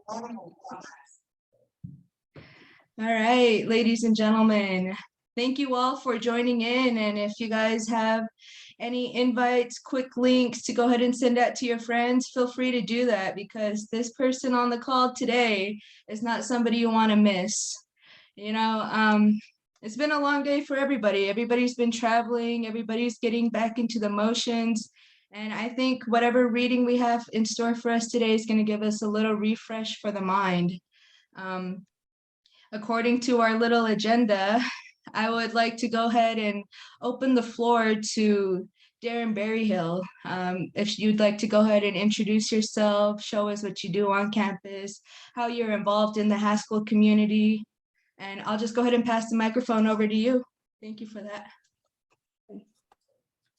All right, ladies and gentlemen, thank you all for joining in. And if you guys have any invites, quick links to go ahead and send that to your friends, feel free to do that because this person on the call today is not somebody you want to miss. You know, it's been a long day for everybody. Everybody's been traveling, everybody's getting back into the motions. And I think whatever reading we have in store for us today is going to give us a little refresh for the mind. According to our little agenda, I would like to go ahead and open the floor to Darren Berryhill. If you'd like to go ahead and introduce yourself, show us what you do on campus, how you're involved in the Haskell community, and I'll just go ahead and pass the microphone over to you. Thank you for that.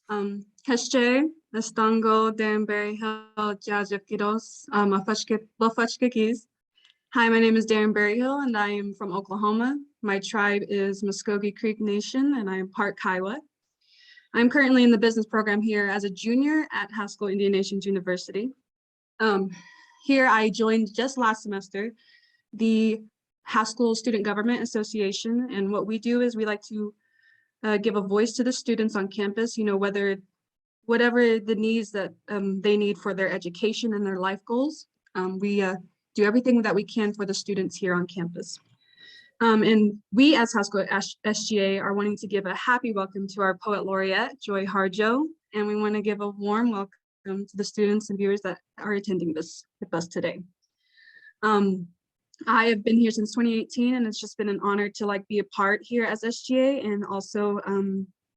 Hesche, Estango, Darren Berryhill, Jajakidos, Lofachkikis. Hi, my name is Darren Berryhill and I am from Oklahoma. My tribe is Mvskoke Creek Nation and I am part Kiowa. I'm currently in the business program here as a junior at Haskell Indian Nation University. Here I joined just last semester the Haskell Student Government Association, and what we do is we like to give a voice to the students on campus, you know, whatever the needs that they need for their education and their life goals. We do everything that we can for the students here on campus. And we as Haskell SGA are wanting to give a happy welcome to our Poet Laureate, Joy Harjo, and we want to give a warm welcome to the students and viewers that are attending this with us today. I have been here since 2018 and it's just been an honor to be a part here as SGA and also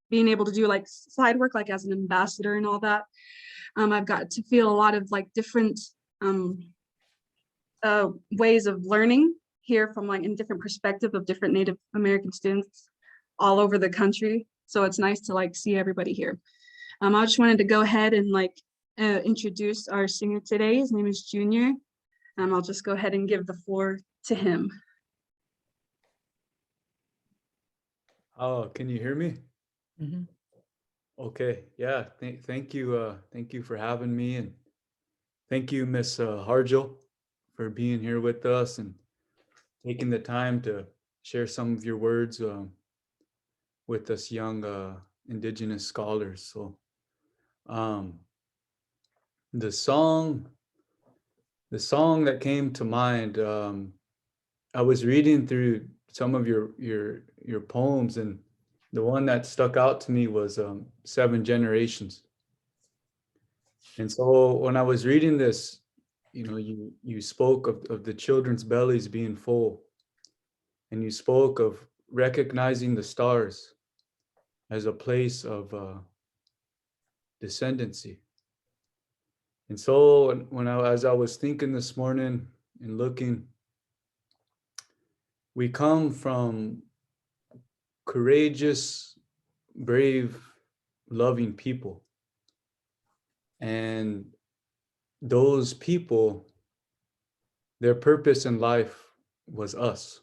being able to do side work as an ambassador and all that. I've got to feel a lot of different ways of learning here from in different perspective of different Native American students all over the country. So it's nice to see everybody here. I just wanted to go ahead and introduce our singer today. His name is Junior. I'll just go ahead and give the floor to him. Oh, can you hear me? Mm-hmm. Okay, yeah, thank you for having me, and thank you, Miss Harjo, for being here with us and taking the time to share some of your words with us young Indigenous scholars. So the song that came to mind, I was reading through some of your poems, and the one that stuck out to me was 7 Generations. And so when I was reading this, you spoke of the children's bellies being full, and you spoke of recognizing the stars as a place of descendancy. And so as I was thinking this morning and looking, we come from courageous, brave, loving people. And those people, their purpose in life was us.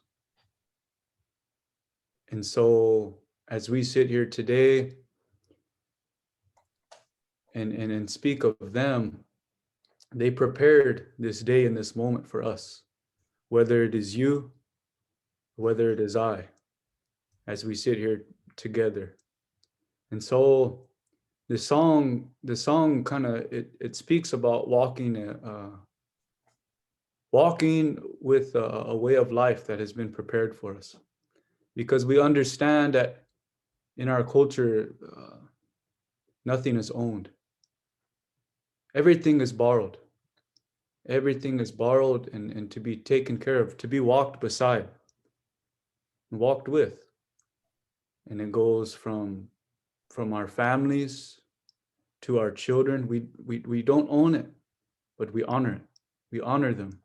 And so as we sit here today and speak of them, they prepared this day and this moment for us, whether it is you, whether it is I, as we sit here together. And so the song kind of, it speaks about walking with a way of life that has been prepared for us, because we understand that in our culture, nothing is owned. Everything is borrowed. Everything is borrowed and to be taken care of, to be walked beside, and walked with. And it goes from our families to our children. We don't own it, but we honor it. We honor them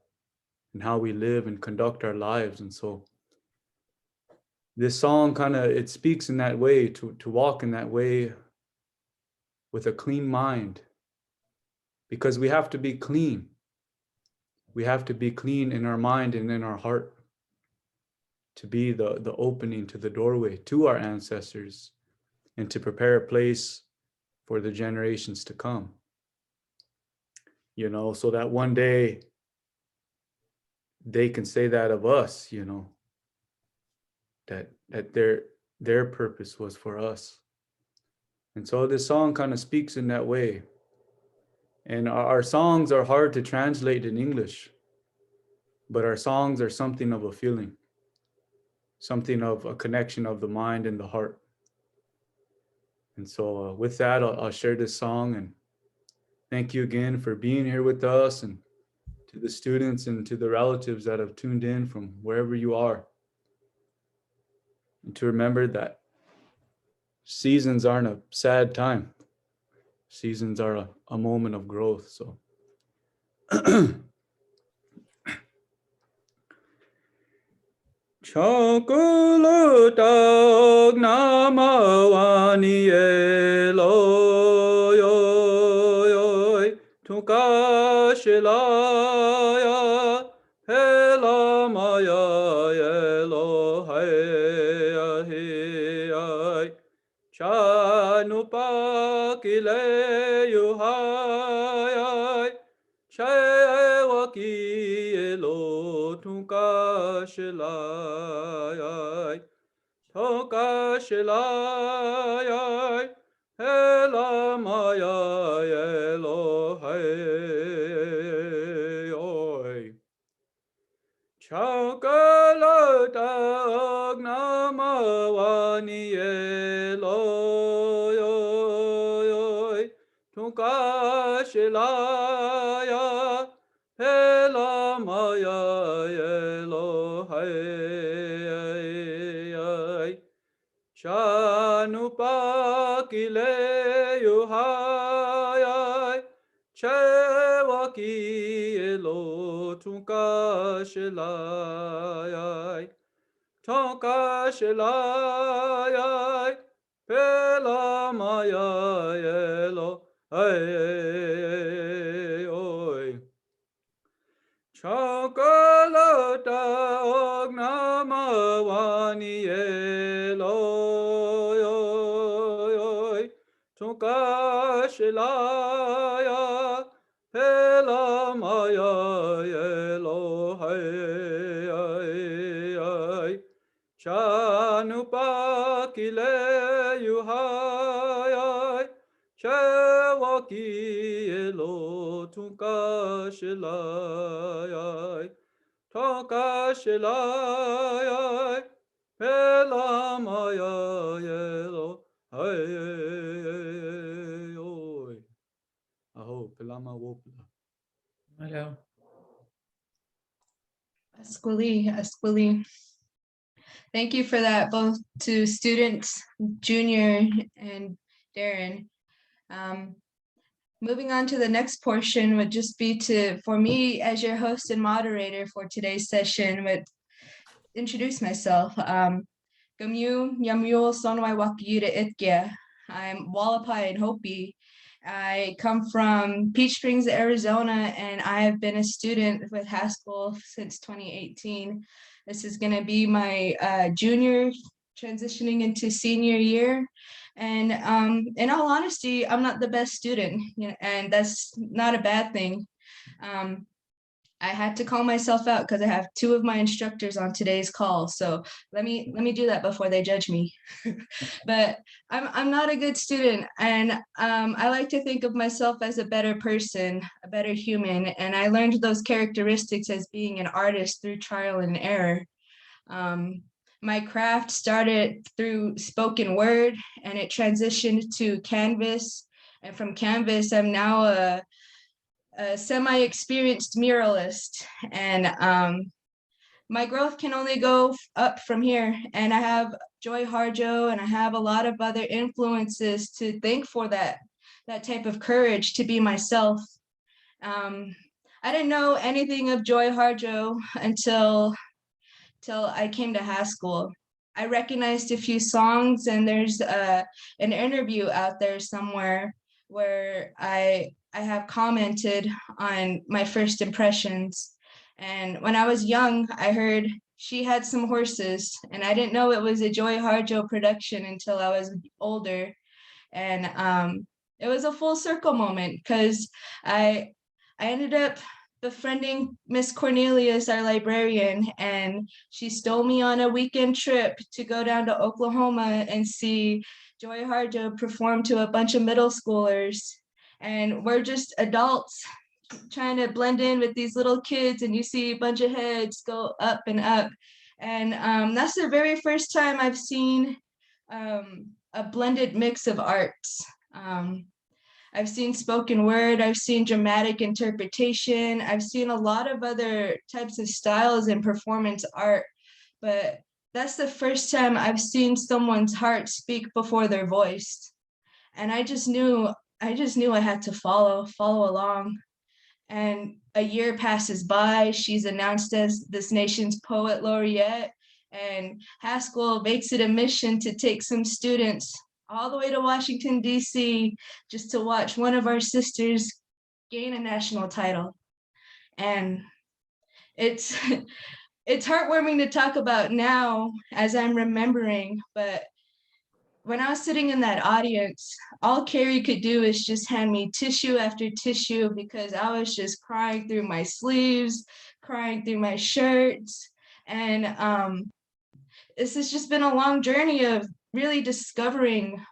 and how we live and conduct our lives. And so this song it speaks in that way, to walk in that way with a clean mind, because we have to be clean. We have to be clean in our mind and in our heart, to be the opening to the doorway to our ancestors and to prepare a place for the generations to come. So that one day they can say that of us, you know, that their purpose was for us. And so this song kind of speaks in that way. And our songs are hard to translate in English, but our songs are something of a feeling, something of a connection of the mind and the heart. And so with that, I'll share this song, and thank you again for being here with us, and to the students and to the relatives that have tuned in from wherever you are. And to remember that seasons aren't a sad time. Seasons are a moment of growth. So Chocolate namawani elo yo tukashilaya hela maya elo hai chanupa kile yuhai Shayawaki elo tukashilayai Tokashilayai Elamayai Elohayoi Chocolate agnamawani eloyoi Tukashilaya Elamaya Elohayai Chanupakile yuhayai Chewaki elo tukashilayai Tokashilayai Pelamaya Elohayoi Chocolate agnamawani eloyoi Tukashilaya Elamaya Elohayai Chanupakile yuhayai Chewaki elo tukashilayai Tokashilayai Pelamaya Elohayoi Aho Pelama Wopla. Hello. Asquili. Thank you for that, both to students, Junior and Darren. Moving on to the next portion would just be for me as your host and moderator for today's session, would introduce myself. Gamyu Yamul Sonwai Wakayuta Itgia. I'm Wallapai and Hopi. I come from Peach Springs, Arizona, and I have been a student with Haskell since 2018. This is going to be my junior, transitioning into senior year. And in all honesty, I'm not the best student, and that's not a bad thing. I had to call myself out because I have two of my instructors on today's call. So let me do that before they judge me. But I'm not a good student, and I like to think of myself as a better person, a better human. And I learned those characteristics as being an artist through trial and error. My craft started through spoken word, and it transitioned to canvas. And from canvas, I'm now a semi-experienced muralist, and my growth can only go up from here. And I have Joy Harjo, and I have a lot of other influences to thank for that type of courage to be myself. I didn't know anything of Joy Harjo until I came to Haskell. I recognized a few songs, and there's an interview out there somewhere where I have commented on my first impressions. And when I was young, I heard she had some horses, and I didn't know it was a Joy Harjo production until I was older. And it was a full circle moment, because I ended up befriending Miss Cornelius, our librarian, and she stole me on a weekend trip to go down to Oklahoma and see Joy Harjo perform to a bunch of middle schoolers. And we're just adults trying to blend in with these little kids, and you see a bunch of heads go up and up. And that's the very first time I've seen a blended mix of arts. I've seen spoken word, I've seen dramatic interpretation, I've seen a lot of other types of styles in performance art, but that's the first time I've seen someone's heart speak before their voice. And I just knew I had to follow along. And a year passes by, she's announced as this nation's Poet Laureate, and Haskell makes it a mission to take some students all the way to Washington, D.C., just to watch one of our sisters gain a national title. And it's it's heartwarming to talk about now as I'm remembering, but when I was sitting in that audience, all Carrie could do is just hand me tissue after tissue because I was just crying through my sleeves, crying through my shirts. And this has just been a long journey of really discovering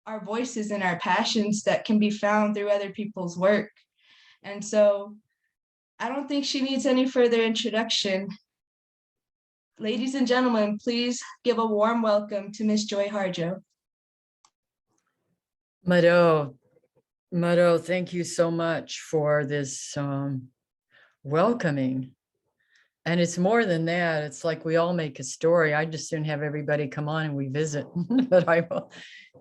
our voices and our passions that can be found through other people's work. And so I don't think she needs any further introduction. Ladies and gentlemen, please give a warm welcome to Miss Joy Harjo. Mado, thank you so much for this welcoming. And it's more than that. It's like we all make a story. I just soon have everybody come on and we visit. But I will.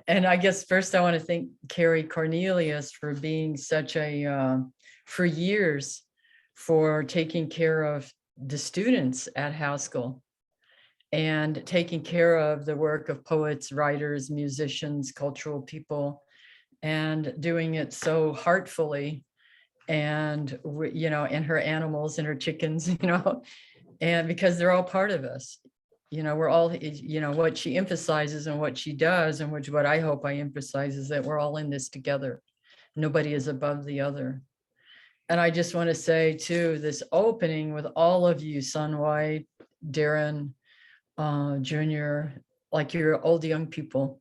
And I guess first I want to thank Carrie Cornelius for being such a, for years, for taking care of the students at Haskell and taking care of the work of poets, writers, musicians, cultural people, and doing it so heartfully, and and her animals and her chickens, and because they're all part of us, we're all, what she emphasizes and what she does, and what I hope I emphasize is that we're all in this together. Nobody is above the other. And I just want to say too, this opening with all of you, Sonwai, Darren, Junior, like you're old young people.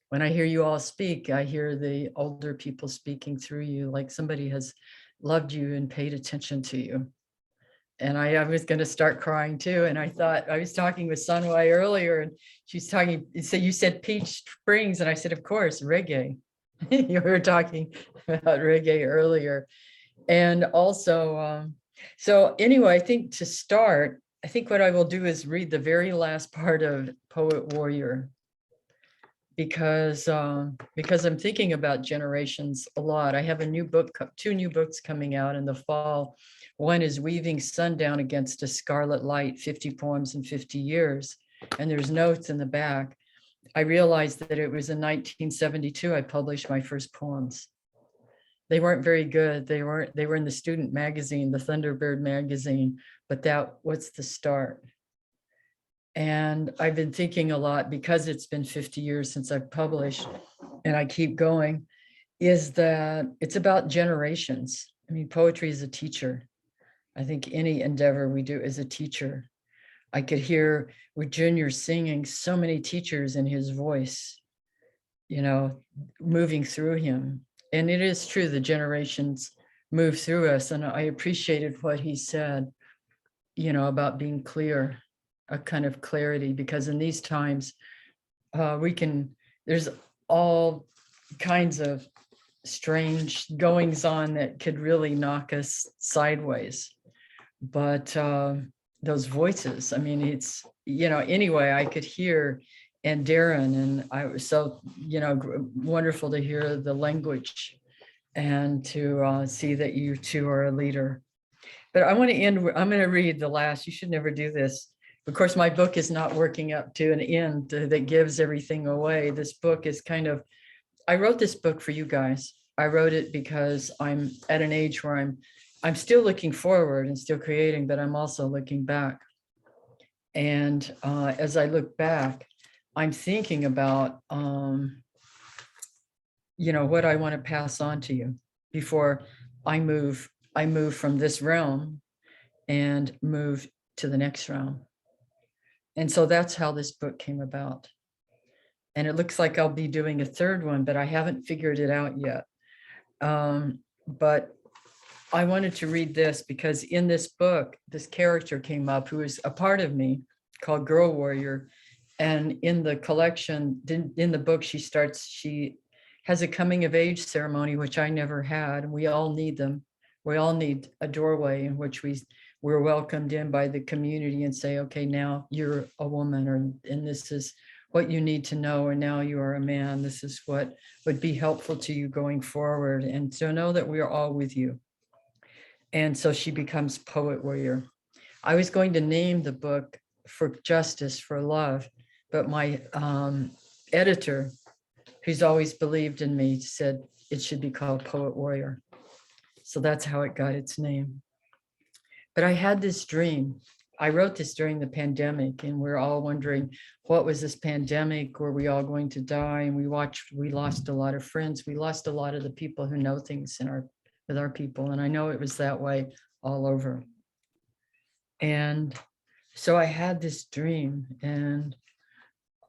When I hear you all speak, I hear the older people speaking through you, like somebody has loved you and paid attention to you. And I was going to start crying too. And I thought, I was talking with Sonwai earlier, and she's talking, so you said Peach Springs, and I said, of course, reggae. You were talking about reggae earlier. And also, so anyway, I think to start, I think what I will do is read the very last part of Poet Warrior, because I'm thinking about generations a lot. I have a new book, 2 new books coming out in the fall. One is Weaving Sundown Against a Scarlet Light, 50 Poems in 50 Years. And there's notes in the back. I realized that it was in 1972 I published my first poems. They weren't very good. They were in the student magazine, the Thunderbird magazine, but that was the start. And I've been thinking a lot, because it's been 50 years since I've published, and I keep going, is that it's about generations. I mean, poetry is a teacher. I think any endeavor we do is a teacher. I could hear with Junior singing so many teachers in his voice, moving through him. And it is true, the generations move through us. And I appreciated what he said, about being clear, a kind of clarity, because in these times there's all kinds of strange goings on that could really knock us sideways. But those voices, I mean, it's, anyway, I could hear, and Darren, and I was so, wonderful to hear the language and to see that you two are a leader. But I want to end, I'm going to read the last, you should never do this. Of course, my book is not working up to an end that gives everything away. This book is kind of, I wrote this book for you guys. I wrote it because I'm at an age where I'm still looking forward and still creating, but I'm also looking back. And as I look back, I'm thinking about, what I want to pass on to you before I move I move from this realm and move to the next realm. And so that's how this book came about. And it looks like I'll be doing a third one, but I haven't figured it out yet. But I wanted to read this because in this book, this character came up who is a part of me called Girl Warrior. And in the collection, in the book, she has a coming of age ceremony, which I never had. And we all need them. We all need a doorway in which we're welcomed in by the community and say, okay, now you're a woman, and this is what you need to know, and now you are a man. This is what would be helpful to you going forward. And so know that we are all with you. And so she becomes Poet Warrior. I was going to name the book For Justice, for Love, but my editor, who's always believed in me, said it should be called Poet Warrior. So that's how it got its name. But I had this dream. I wrote this during the pandemic, and we're all wondering, what was this pandemic? Were we all going to die? And we lost a lot of friends. We lost a lot of the people who know things with our people. And I know it was that way all over. And so I had this dream, and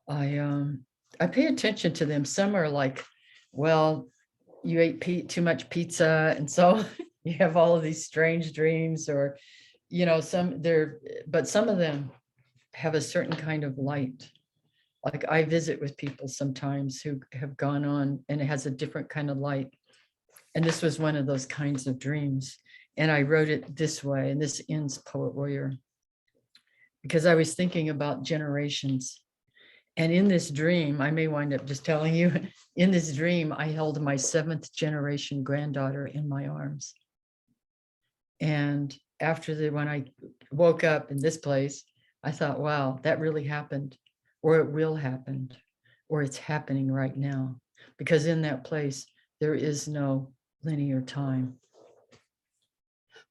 I pay attention to them. Some are like, well, you ate too much pizza, and so you have all of these strange dreams, or but some of them have a certain kind of light. Like I visit with people sometimes who have gone on, and it has a different kind of light. And this was one of those kinds of dreams. And I wrote it this way, and this ends Poet Warrior, because I was thinking about generations. And in this dream, I may wind up just telling you, in this dream, I held my 7th generation granddaughter in my arms. And when I woke up in this place, I thought, wow, that really happened, or it will happen, or it's happening right now. Because in that place, there is no linear time.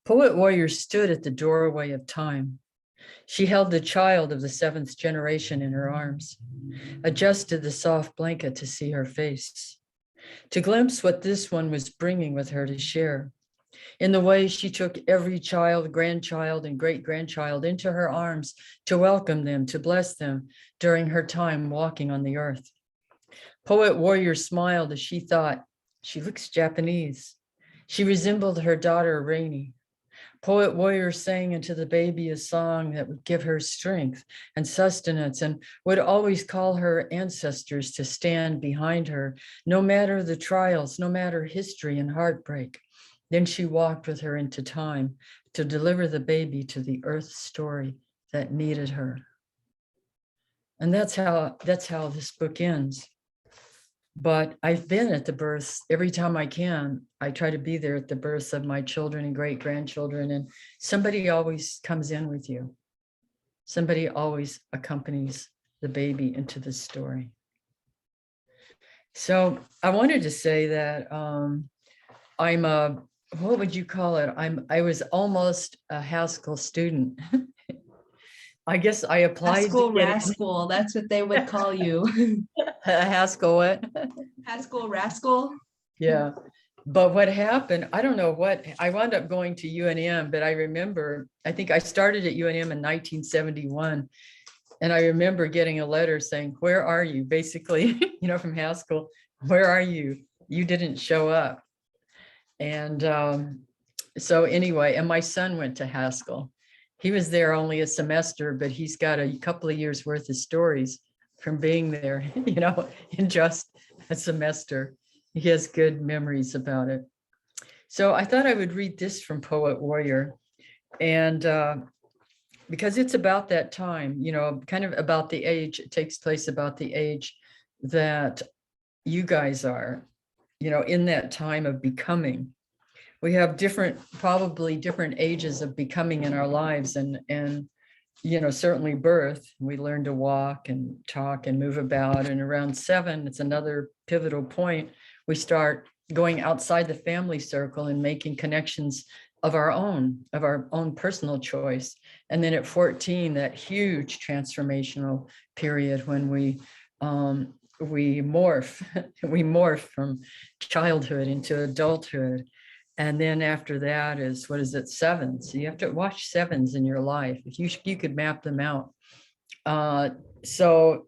Poet Warrior stood at the doorway of time. She held the child of the 7th generation in her arms, adjusted the soft blanket to see her face, to glimpse what this one was bringing with her to share. In the way she took every child, grandchild, and great-grandchild into her arms to welcome them, to bless them during her time walking on the earth. Poet Warrior smiled as she thought, she looks Japanese. She resembled her daughter, Rainy. Poet Warrior sang into the baby a song that would give her strength and sustenance, and would always call her ancestors to stand behind her, no matter the trials, no matter history and heartbreak. Then she walked with her into time to deliver the baby to the earth story that needed her. And that's how this book ends. But I've been at the births every time I can. I try to be there at the births of my children and great-grandchildren, and somebody always comes in with you. Somebody always accompanies the baby into the story. So I wanted to say that I'm a, what would you call it? I was almost a Haskell student. I guess I applied. Haskell Rascal, that's what they would call you. Haskell what? Haskell Rascal. Yeah. But what happened, I don't know what, I wound up going to UNM, but I remember, I think I started at UNM in 1971. And I remember getting a letter saying, where are you? Basically, from Haskell, where are you? You didn't show up. And so anyway, and my son went to Haskell. He was there only a semester, but he's got a couple of years worth of stories from being there, in just a semester. He has good memories about it. So I thought I would read this from Poet Warrior. And because it's about that time, kind of about the age, it takes place about the age that you guys are, in that time of becoming. We have probably different ages of becoming in our lives, and certainly birth, we learn to walk and talk and move about. And around 7, it's another pivotal point. We start going outside the family circle and making connections of our own personal choice. And then at 14, that huge transformational period when we morph from childhood into adulthood. And then after that is, what is it, sevens? You have to watch sevens in your life. If you could map them out. So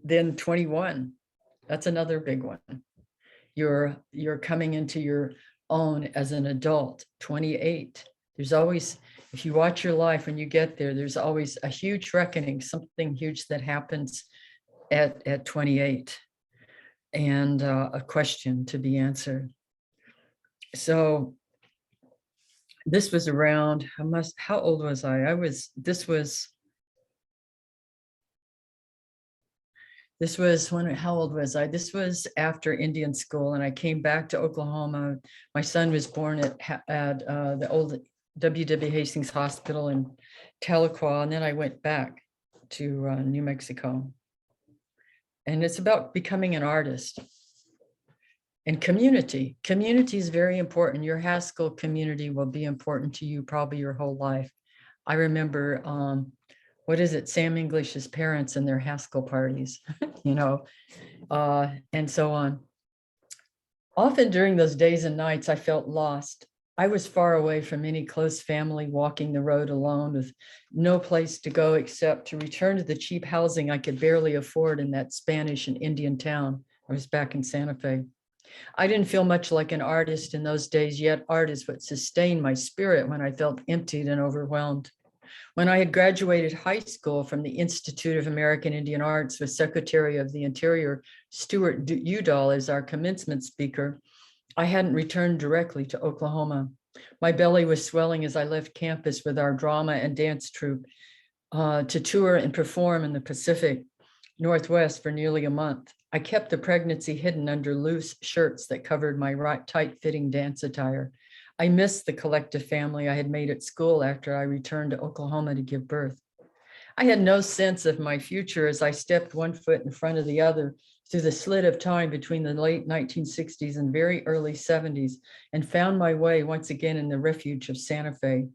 then 21, that's another big one. You're coming into your own as an adult. 28, there's always, if you watch your life, when you get there, there's always a huge reckoning, something huge that happens at 28, and a question to be answered. So this was around, how old was I? This was when, how old was I? This was after Indian school, and I came back to Oklahoma. My son was born at the old W.W. Hastings Hospital in Tahlequah, and then I went back to New Mexico. And it's about becoming an artist. And community. Community is very important. Your Haskell community will be important to you probably your whole life. I remember, what is it, Sam English's parents and their Haskell parties, you know, and so on. Often during those days and nights, I felt lost. I was far away from any close family, walking the road alone with no place to go except to return to the cheap housing I could barely afford in that Spanish and Indian town. I was back in Santa Fe. I didn't feel much like an artist in those days, yet art is what sustained my spirit when I felt emptied and overwhelmed. When I had graduated high school from the Institute of American Indian Arts with Secretary of the Interior Stuart Udall as our commencement speaker, I hadn't returned directly to Oklahoma. My belly was swelling as I left campus with our drama and dance troupe to tour and perform in the Pacific Northwest for nearly a month. I kept the pregnancy hidden under loose shirts that covered my tight-fitting dance attire. I missed the collective family I had made at school after I returned to Oklahoma to give birth. I had no sense of my future as I stepped one foot in front of the other through the slit of time between the late 1960s and very early 70s, and found my way once again in the refuge of Santa Fe.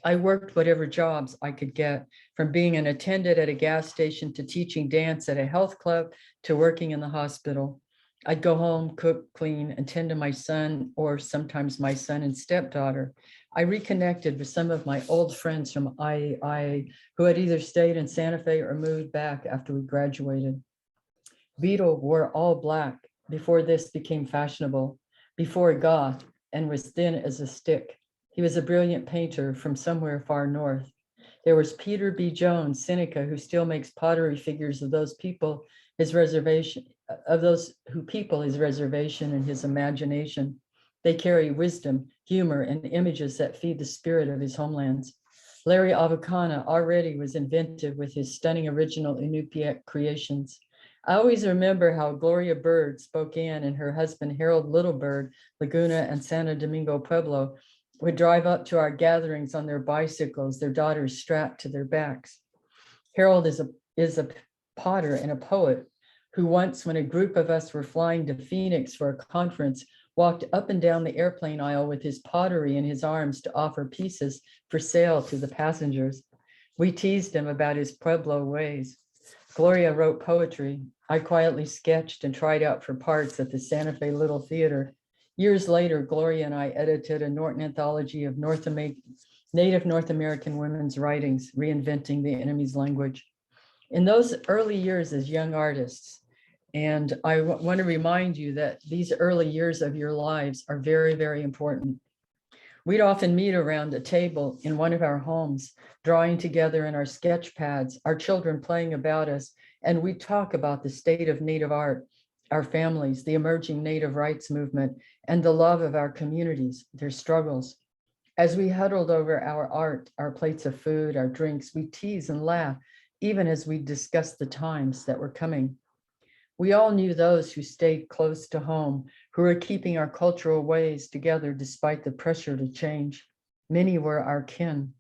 I worked whatever jobs I could get, from being an attendant at a gas station to teaching dance at a health club to working in the hospital. I'd go home, cook, clean, and tend to my son, or sometimes my son and stepdaughter. I reconnected with some of my old friends from IAIA who had either stayed in Santa Fe or moved back after we graduated. Beetle wore all black before this became fashionable, before goth, and was thin as a stick. He was a brilliant painter from somewhere far north. There was Peter B. Jones, Seneca, who still makes pottery figures of those people, his reservation, of those who people his reservation and his imagination. They carry wisdom, humor, and images that feed the spirit of his homelands. Larry Avocana already was inventive with his stunning original Inupiaq creations. I always remember how Gloria Bird spoke in, and her husband Harold Littlebird, Laguna and Santo Domingo Pueblo, would drive up to our gatherings on their bicycles, their daughters strapped to their backs. Harold is a potter and a poet who once, when a group of us were flying to Phoenix for a conference, walked up and down the airplane aisle with his pottery in his arms to offer pieces for sale to the passengers. We teased him about his Pueblo ways. Gloria wrote poetry. I quietly sketched and tried out for parts at the Santa Fe Little Theater. Years later, Gloria and I edited a Norton anthology of Native North American women's writings, reinventing the enemy's language. In those early years as young artists, and I want to remind you that these early years of your lives are very, very important. We'd often meet around a table in one of our homes, drawing together in our sketch pads, our children playing about us, and we'd talk about the state of Native art, our families, the emerging Native rights movement, and the love of our communities, their struggles. As we huddled over our art, our plates of food, our drinks, we tease and laugh, even as we discussed the times that were coming. We all knew those who stayed close to home, who were keeping our cultural ways together despite the pressure to change. Many were our kin.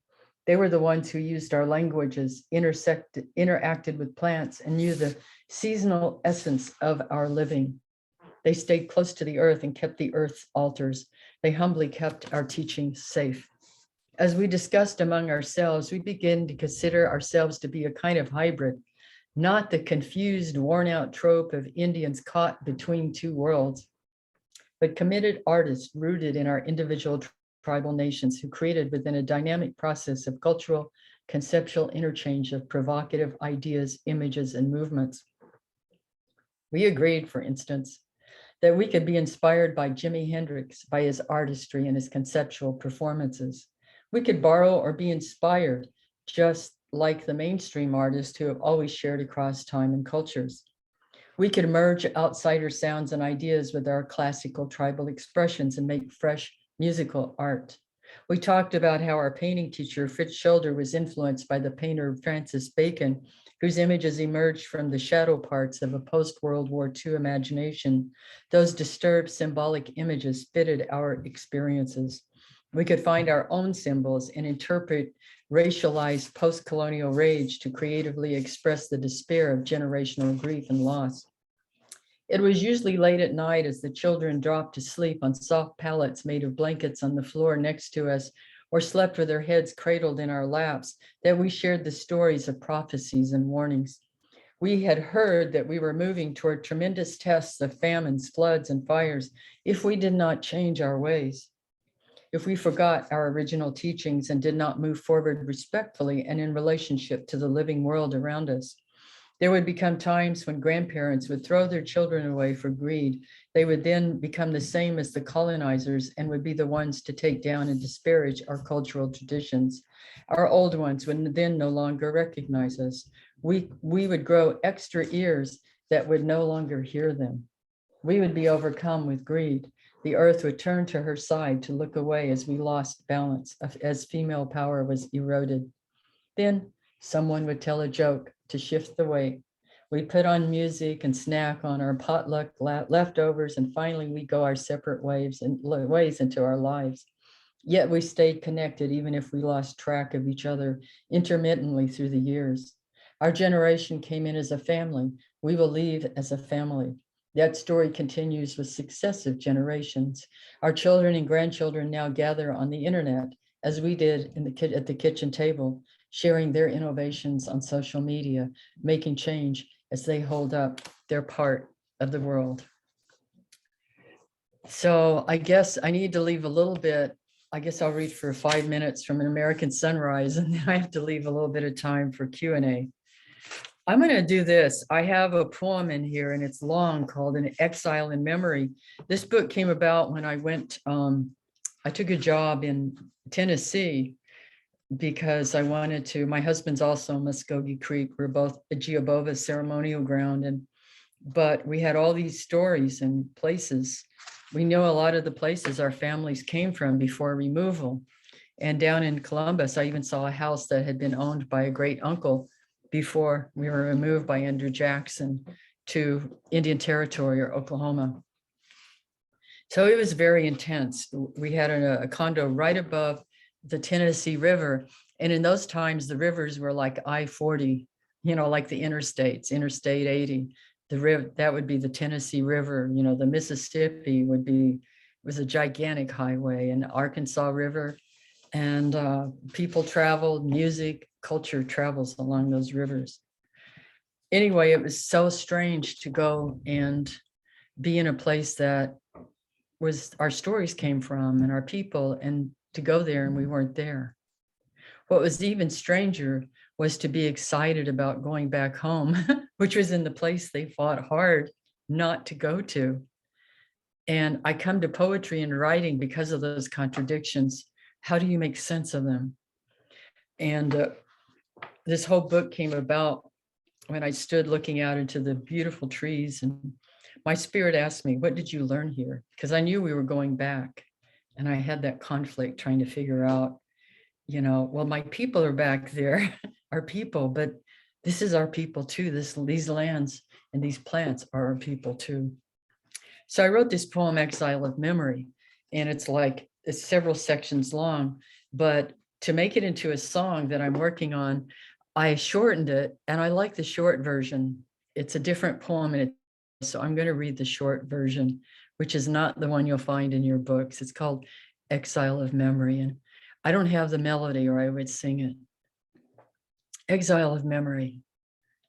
They were the ones who used our languages, interacted with plants, and knew the seasonal essence of our living. They stayed close to the earth and kept the earth's altars. They humbly kept our teachings safe. As we discussed among ourselves, we began to consider ourselves to be a kind of hybrid, not the confused, worn-out trope of Indians caught between two worlds, but committed artists rooted in our individual tribal nations who created within a dynamic process of cultural, conceptual interchange of provocative ideas, images, and movements. We agreed, for instance, that we could be inspired by Jimi Hendrix, by his artistry and his conceptual performances. We could borrow or be inspired, just like the mainstream artists who have always shared across time and cultures. We could merge outsider sounds and ideas with our classical tribal expressions and make fresh musical art. We talked about how our painting teacher, Fritz Scholder, was influenced by the painter Francis Bacon, whose images emerged from the shadow parts of a post-World War II imagination. Those disturbed symbolic images fitted our experiences. We could find our own symbols and interpret racialized post-colonial rage to creatively express the despair of generational grief and loss. It was usually late at night as the children dropped to sleep on soft pallets made of blankets on the floor next to us, or slept with their heads cradled in our laps, that we shared the stories of prophecies and warnings. We had heard that we were moving toward tremendous tests of famines, floods, and fires if we did not change our ways. If we forgot our original teachings and did not move forward respectfully and in relationship to the living world around us. There would become times when grandparents would throw their children away for greed. They would then become the same as the colonizers and would be the ones to take down and disparage our cultural traditions. Our old ones would then no longer recognize us. We would grow extra ears that would no longer hear them. We would be overcome with greed. The earth would turn to her side to look away as we lost balance, as female power was eroded. Then someone would tell a joke to shift the weight. We'd put on music and snack on our potluck leftovers, and finally we go our separate ways into our lives. Yet we stayed connected even if we lost track of each other intermittently through the years. Our generation came in as a family. We will leave as a family. That story continues with successive generations. Our children and grandchildren now gather on the internet, as we did at the kitchen table, sharing their innovations on social media, making change as they hold up their part of the world. So I guess I need to leave a little bit. I guess I'll read for 5 minutes from An American Sunrise, and then I have to leave a little bit of time for Q&A. I'm going to do this. I have a poem in here, and it's long, called An Exile in Memory. This book came about when I went, I took a job in Tennessee because I wanted to. My husband's also Muskogee Creek. We're both a Geobova ceremonial ground, but we had all these stories and places. We know a lot of the places our families came from before removal. And down in Columbus, I even saw a house that had been owned by a great uncle before we were removed by Andrew Jackson to Indian Territory or Oklahoma. So it was very intense. We had a condo right above the Tennessee River. And in those times, the rivers were like I-40, like the interstates, Interstate 80. The river, that would be the Tennessee River. The Mississippi was a gigantic highway, and Arkansas River. And people traveled, music, culture travels along those rivers. Anyway, it was so strange to go and be in a place that was our stories came from and our people, and to go there and we weren't there. What was even stranger was to be excited about going back home, which was in the place they fought hard not to go to. And I come to poetry and writing because of those contradictions. How do you make sense of them? And this whole book came about when I stood looking out into the beautiful trees, and my spirit asked me, what did you learn here? Because I knew we were going back, and I had that conflict trying to figure out, well, my people are back there, our people, but this is our people too. These lands and these plants are our people too. So I wrote this poem, Exile of Memory, and it's several sections long, but to make it into a song that I'm working on, I shortened it, and I like the short version. It's a different poem, so I'm going to read the short version, which is not the one you'll find in your books. It's called Exile of Memory, and I don't have the melody, or I would sing it. Exile of Memory.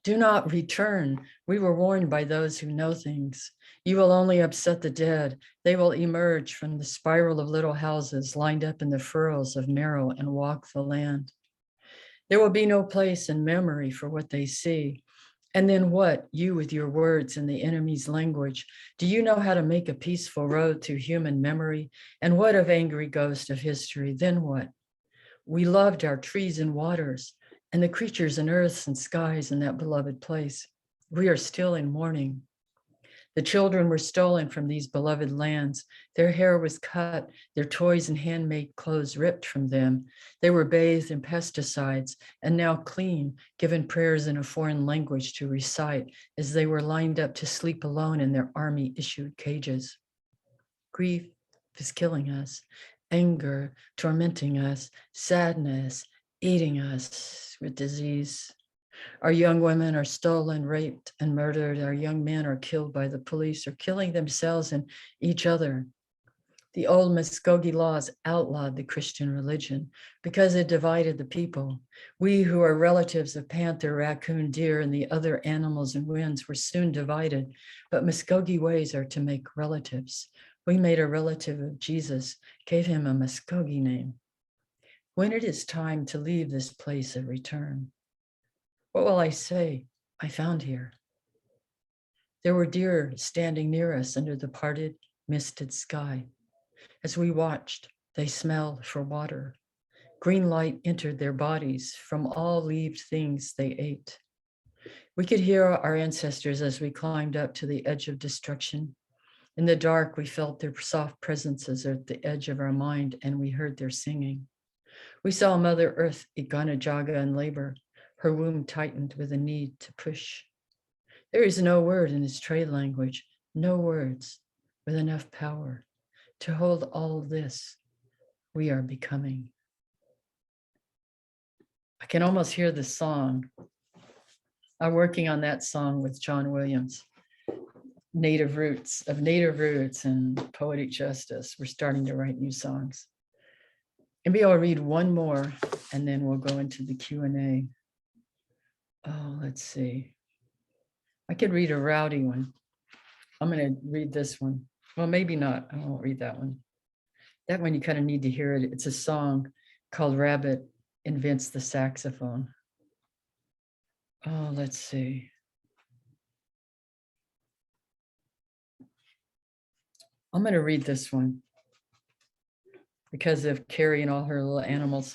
Do not return. We were warned by those who know things. You will only upset the dead. They will emerge from the spiral of little houses lined up in the furrows of marrow and walk the land. There will be no place in memory for what they see. And then what, you with your words in the enemy's language, do you know how to make a peaceful road to human memory? And what of angry ghost of history? Then what? We loved our trees and waters and the creatures and earths and skies in that beloved place. We are still in mourning. The children were stolen from these beloved lands. Their hair was cut, their toys and handmade clothes ripped from them. They were bathed in pesticides and now clean, given prayers in a foreign language to recite as they were lined up to sleep alone in their army-issued cages. Grief is killing us, anger tormenting us, sadness eating us with disease. Our young women are stolen, raped, and murdered. Our young men are killed by the police or killing themselves and each other. The old Mvskoke laws outlawed the Christian religion because it divided the people. We who are relatives of panther, raccoon, deer, and the other animals and winds were soon divided, but Mvskoke ways are to make relatives. We made a relative of Jesus, gave him a Mvskoke name. When it is time to leave this place of return, what will I say I found here? There were deer standing near us under the parted, misted sky. As we watched, they smelled for water. Green light entered their bodies from all leaved things they ate. We could hear our ancestors as we climbed up to the edge of destruction. In the dark, we felt their soft presences at the edge of our mind, and we heard their singing. We saw Mother Earth, Igana Jaga, in labor. Her womb tightened with a need to push. There is no word in his trade language, no words with enough power to hold all this we are becoming. I can almost hear the song. I'm working on that song with John Williams, Native Roots and Poetic Justice. We're starting to write new songs. Maybe I'll read one more and then we'll go into the Q&A. Oh, let's see. I could read a rowdy one. I'm going to read this one. Well, maybe not. I won't read that one. That one you kind of need to hear it. It's a song called Rabbit Invents the Saxophone. Oh, let's see. I'm going to read this one because of Carrie and all her little animals.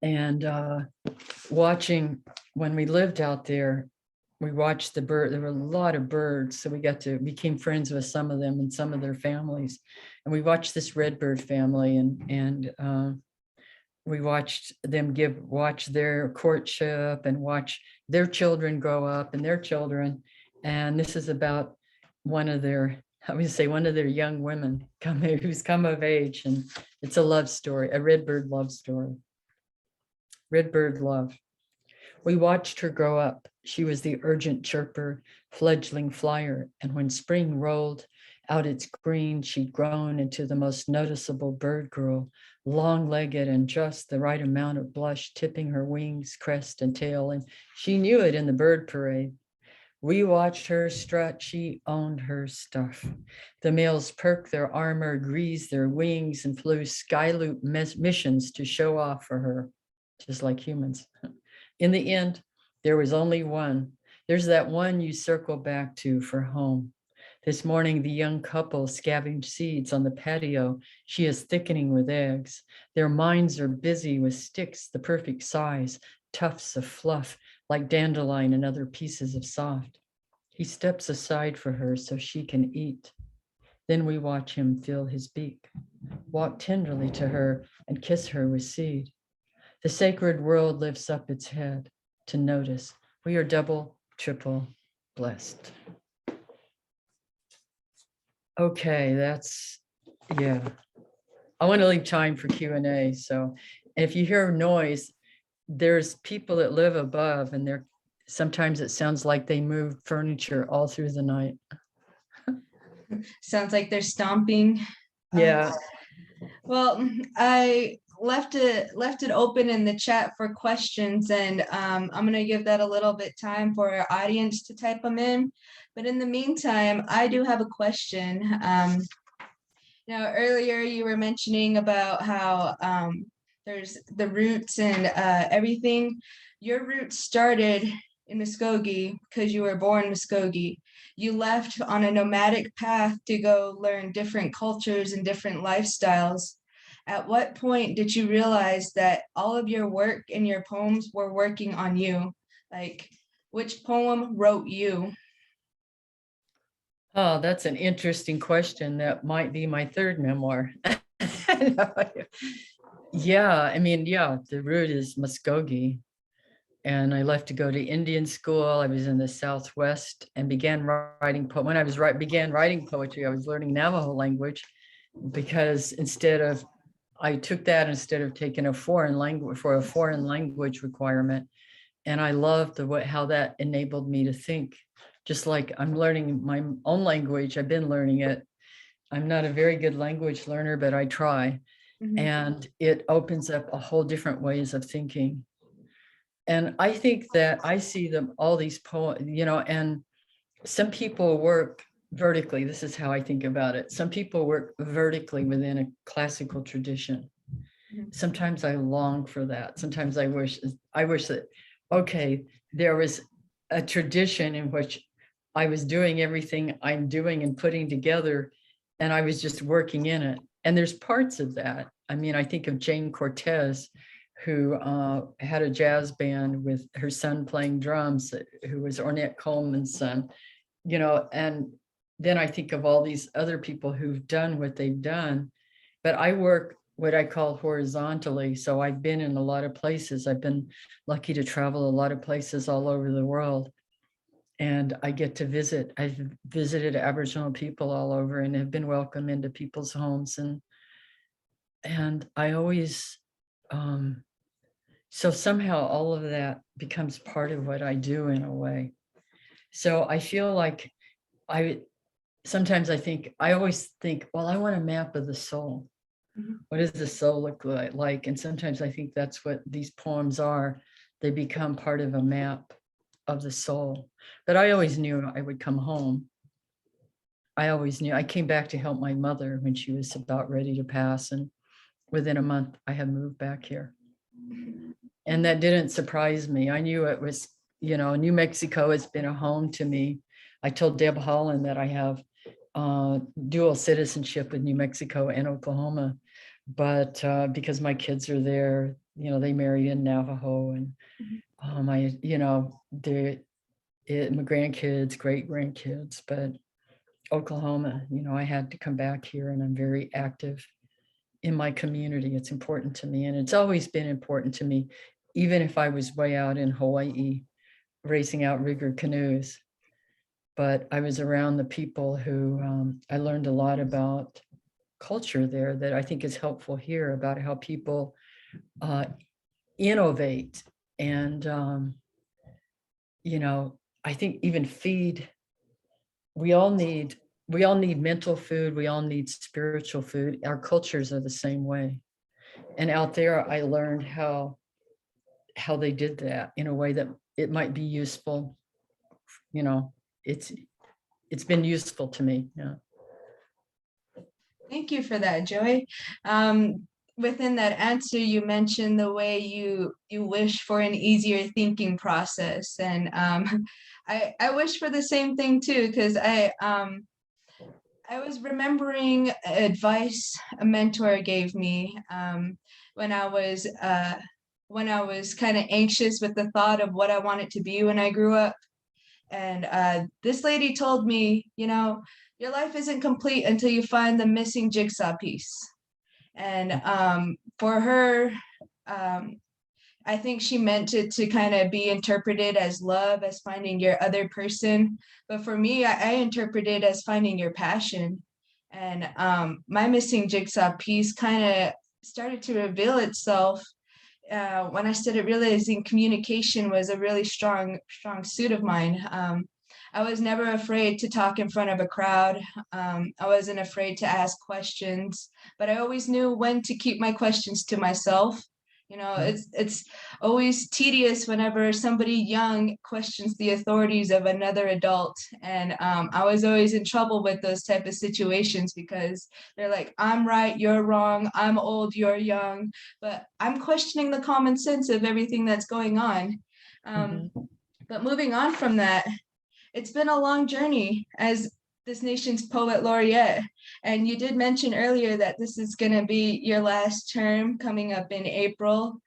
And watching, when we lived out there, we watched the bird. There were a lot of birds, so we became friends with some of them and some of their families. And we watched this redbird family, and we watched them watch their courtship and watch their children grow up and their children. And this is about one of their young women who's come of age, and it's a love story, a redbird love story. Redbird love. We watched her grow up. She was the urgent chirper, fledgling flyer, and when spring rolled out its green, she'd grown into the most noticeable bird girl, long-legged and just the right amount of blush tipping her wings, crest, and tail, and she knew it in the bird parade. We watched her strut, she owned her stuff. The males perked their armor, greased their wings, and flew skyloop missions to show off for her, just like humans. In the end, there was only one. There's that one you circle back to for home. This morning, the young couple scavenged seeds on the patio. She is thickening with eggs. Their minds are busy with sticks, the perfect size, tufts of fluff, like dandelion and other pieces of soft. He steps aside for her so she can eat. Then we watch him fill his beak, walk tenderly to her and kiss her with seed. The sacred world lifts up its head to notice we are double, triple blessed. Okay, yeah. I want to leave time for Q&A. So if you hear noise, there's people that live above, and sometimes it sounds like they move furniture all through the night. Sounds like they're stomping. Yeah. Well, I left it open in the chat for questions, and I'm gonna give that a little bit time for our audience to type them in. But in the meantime, I do have a question. Now, earlier you were mentioning about how there's the roots and everything. Your roots started in Muskogee because you were born Muskogee. You left on a nomadic path to go learn different cultures and different lifestyles. At what point did you realize that all of your work and your poems were working on you? Like, which poem wrote you? Oh, that's an interesting question. That might be my third memoir. Yeah, I mean, yeah, the root is Muskogee. And I left to go to Indian school. I was in the Southwest and began writing. When I began writing poetry, I was learning Navajo language, because I took that instead of taking a foreign language requirement. And I loved how that enabled me to think. Just like I'm learning my own language, I've been learning it. I'm not a very good language learner, but I try. Mhm. And it opens up a whole different ways of thinking. And I think that I see them, all these poems, and some people work vertically. This is how I think about it. Some people work vertically within a classical tradition. Mhm. Sometimes I long for that. Sometimes I wish that, okay, there was a tradition in which I was doing everything I'm doing and putting together, and I was just working in it. And there's parts of that. I mean, I think of Jane Cortez, who had a jazz band with her son playing drums, who was Ornette Coleman's son, and then I think of all these other people who've done what they've done. But I work what I call horizontally. So I've been in a lot of places. I've been lucky to travel a lot of places all over the world. And I get to visit. I've visited Aboriginal people all over and have been welcomed into people's homes. And I always, so somehow all of that becomes part of what I do in a way. So I feel like sometimes I always think, well, I want a map of the soul. Mhm. What does the soul look like? And sometimes I think that's what these poems are. They become part of a map of the soul. But I always knew I would come home. I always knew. I came back to help my mother when she was about ready to pass. And within a month, I had moved back here. And that didn't surprise me. I knew it was, New Mexico has been a home to me. I told Deb Holland that I have dual citizenship with New Mexico and Oklahoma, but because my kids are there, they marry in Navajo, and my grandkids, great grandkids, but Oklahoma, I had to come back here, and I'm very active in my community. It's important to me, and it's always been important to me, even if I was way out in Hawaii racing outrigger canoes. But I was around the people who I learned a lot about culture there that I think is helpful here, about how people innovate and, I think even feed. We all need mental food. We all need spiritual food. Our cultures are the same way. And out there, I learned how they did that in a way that it might be useful. It's been useful to me. Yeah. Thank you for that, Joy. Within that answer, you mentioned the way you wish for an easier thinking process, and I wish for the same thing too, because I was remembering advice a mentor gave me when I was kind of anxious with the thought of what I wanted to be when I grew up. And this lady told me, your life isn't complete until you find the missing jigsaw piece. And for her, I think she meant it to kind of be interpreted as love, as finding your other person. But for me, I interpret it as finding your passion. And my missing jigsaw piece kind of started to reveal itself when I started realizing communication was a really strong suit of mine. I was never afraid to talk in front of a crowd. I wasn't afraid to ask questions, but I always knew when to keep my questions to myself. You know, it's always tedious whenever somebody young questions the authorities of another adult. And I was always in trouble with those type of situations because they're like, I'm right, you're wrong, I'm old, you're young. But I'm questioning the common sense of everything that's going on. But moving on from that, it's been a long journey as this nation's poet laureate. And you did mention earlier that this is going to be your last term coming up in April.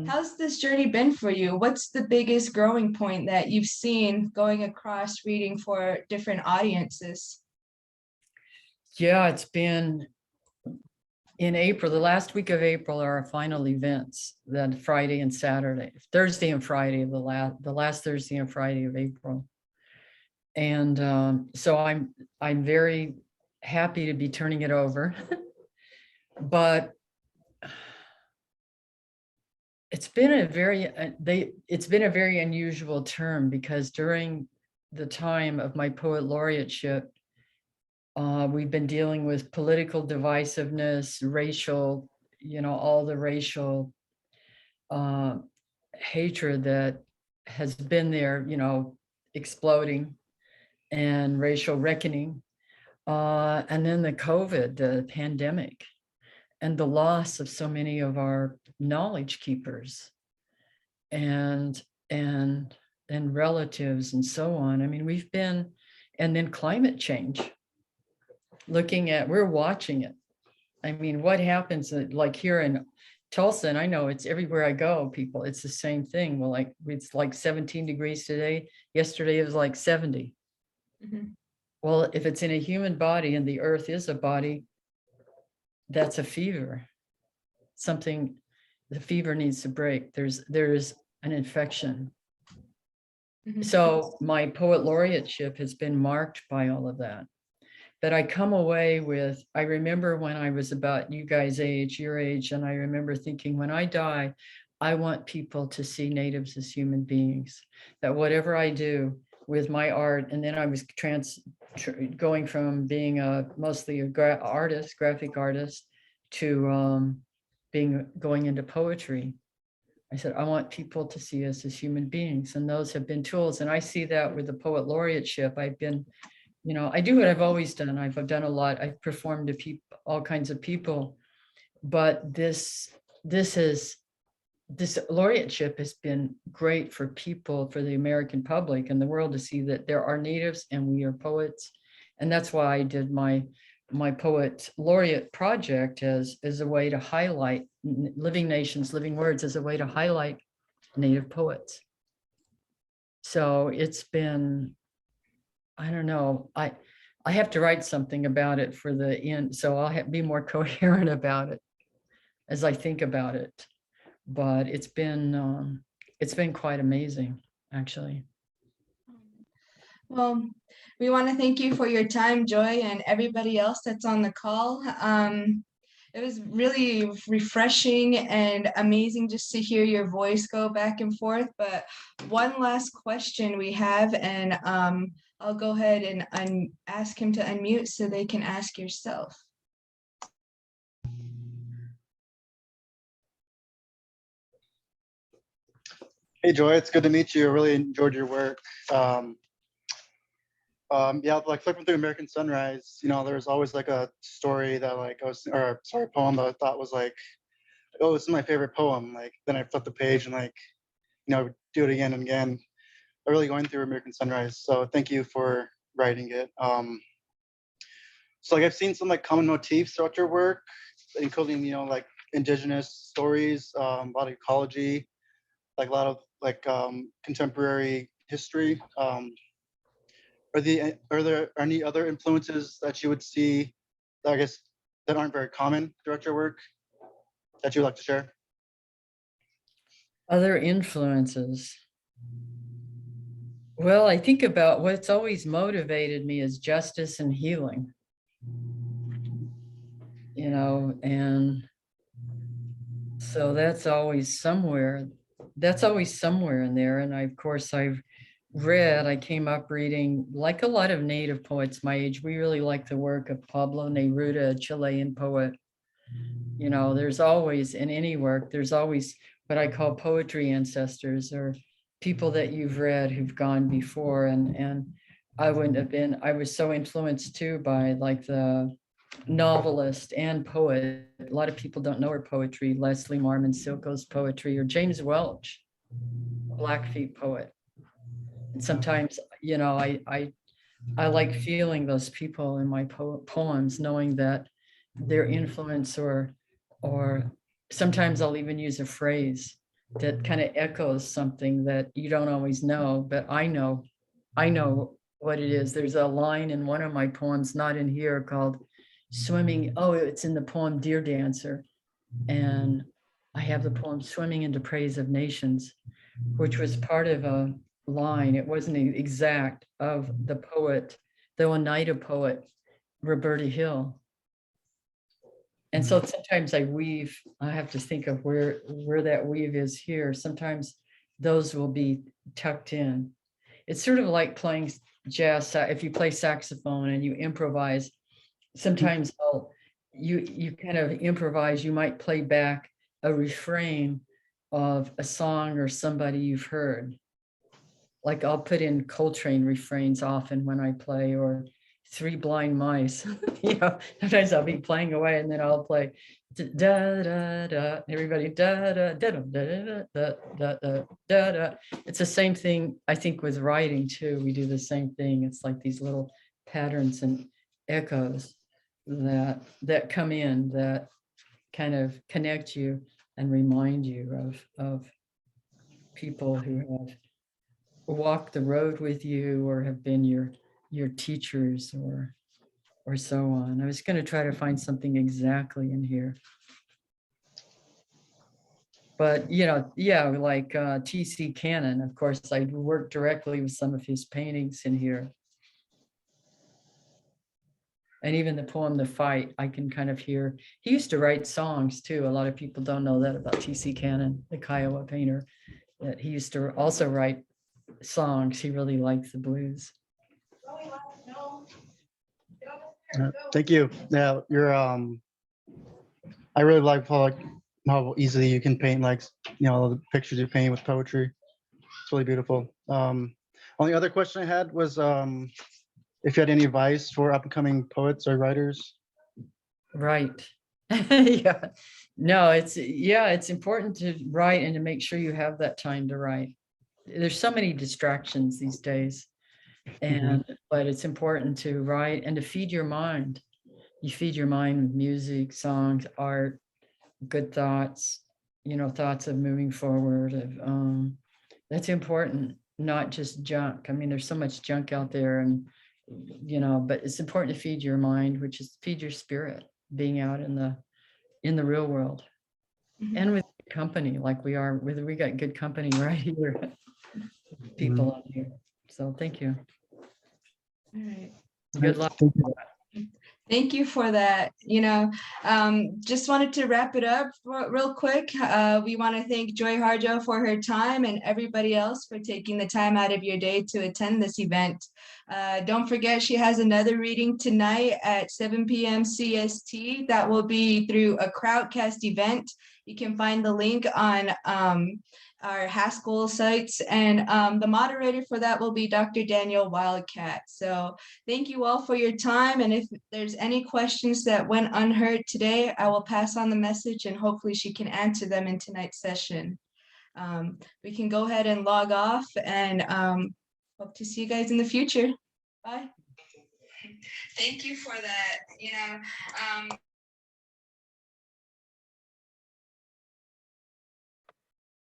How's this journey been for you? What's the biggest growing point that you've seen going across reading for different audiences? Yeah, it's been in April, the last week of April are our final events, that Friday and Saturday, Thursday and Friday of the last Thursday and Friday of April. And so I'm very happy to be turning it over, but it's been a very unusual term, because during the time of my poet laureateship, we've been dealing with political divisiveness, racial, all the racial hatred that has been there, exploding, and racial reckoning. And then the COVID, the pandemic, and the loss of so many of our knowledge keepers and relatives and so on. I mean, and then climate change. We're watching it. I mean, what happens like here in Tulsa, and I know it's everywhere I go, people, it's the same thing. Well, it's like 17 degrees today. Yesterday it was like 70. Well, if it's in a human body and the earth is a body, that's a fever. The fever needs to break. There's an infection. So my poet laureateship has been marked by all of that. But I come away with, I remember when I was about your age, and I remember thinking, when I die, I want people to see natives as human beings, that whatever I do with my art, and then I was going from being mostly a graphic artist, to going into poetry. I said, I want people to see us as human beings, and those have been tools. And I see that with the poet laureateship. I've been, I do what I've always done. I've done a lot. I've performed to all kinds of people, but this laureateship has been great for people, for the American public and the world, to see that there are natives and we are poets. And that's why I did my poet laureate project as a way to highlight living nations, living words, as a way to highlight Native poets. So it's been, I don't know, I have to write something about it for the end, so I'll be more coherent about it as I think about it. But it's been quite amazing, actually. Well, we want to thank you for your time, Joy, and everybody else that's on the call. It was really refreshing and amazing just to hear your voice go back and forth. But one last question we have, and I'll go ahead and ask him to unmute so they can ask yourself. Hey, Joy, it's good to meet you. I really enjoyed your work. Yeah, like flipping through American Sunrise, there's always like a story that poem that I thought was like, oh, this is my favorite poem. Like, then I flip the page and do it again and again. I'm really going through American Sunrise. So thank you for writing it. So I've seen some common motifs throughout your work, including, indigenous stories, a lot of ecology, a lot of contemporary history. Are there any other influences that you would see, I guess, that aren't very common throughout your work that you'd like to share? Other influences. Well, I think about what's always motivated me is justice and healing, and so that's always somewhere in there. And of course I've read, I came up reading, like a lot of Native poets my age, we really like the work of Pablo Neruda, a Chilean poet. You know, there's always, in any work, there's always what I call poetry ancestors, or people that you've read who've gone before. And I wouldn't have been, I was so influenced too by like the novelist and poet. A lot of people don't know her poetry, Leslie Marmon Silko's poetry, or James Welch, Blackfeet poet. And sometimes, you know, I like feeling those people in my poems, knowing that their influence, or sometimes I'll even use a phrase that kind of echoes something that you don't always know, but I know what it is. There's a line in one of my poems, not in here, called Swimming. Oh, it's in the poem Deer Dancer. And I have the poem Swimming into Praise of Nations, which was part of a line. It wasn't exact, of the poet, the Oneida poet, Roberta Hill. And so sometimes I have to think of where that weave is here. Sometimes those will be tucked in. It's sort of like playing jazz. If you play saxophone and you improvise, sometimes you kind of improvise, you might play back a refrain of a song or somebody you've heard. Like I'll put in Coltrane refrains often when I play, or Three Blind Mice. You know, sometimes I'll be playing away and then I'll play da da da. Everybody da da da da da da da da da. It's the same thing, I think, with writing too. We do the same thing. It's like these little patterns and echoes that come in, that kind of connect you and remind you of people who have walked the road with you, or have been your teachers, or so on. I was going to try to find something exactly in here. But, you know, yeah, like T.C. Cannon, of course, I worked directly with some of his paintings in here. And even the poem, The Fight, I can kind of hear. He used to write songs too. A lot of people don't know that about T.C. Cannon, the Kiowa painter, that he used to also write songs. He really likes the blues. Thank you. Yeah, you're I really like how easily you can paint, like, you know, the pictures you paint with poetry. It's really beautiful. Only other question I had was if you had any advice for upcoming poets or writers. Right. Yeah. No, it's important to write and to make sure you have that time to write. There's so many distractions these days. But it's important to write and to feed your mind. You feed your mind with music, songs, art, good thoughts, you know, thoughts of moving forward. That's important, not just junk. I mean, there's so much junk out there, and you know, but it's important to feed your mind, which is feed your spirit, being out in the real world. And with company, like we are, we got good company right here, people on here. So thank you. All right. Good luck. Thank you for that. You know, just wanted to wrap it up real quick. We want to thank Joy Harjo for her time, and everybody else for taking the time out of your day to attend this event. Don't forget, she has another reading tonight at 7 p.m. CST. That will be through a Crowdcast event. You can find the link on our Haskell sites, and the moderator for that will be Dr. Daniel Wildcat. So thank you all for your time, and if there's any questions that went unheard today, I will pass on the message and hopefully she can answer them in tonight's session. We can go ahead and log off, and hope to see you guys in the future. Bye. Thank you for that. You know,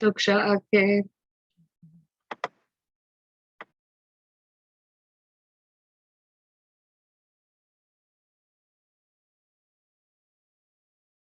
Tuksha ake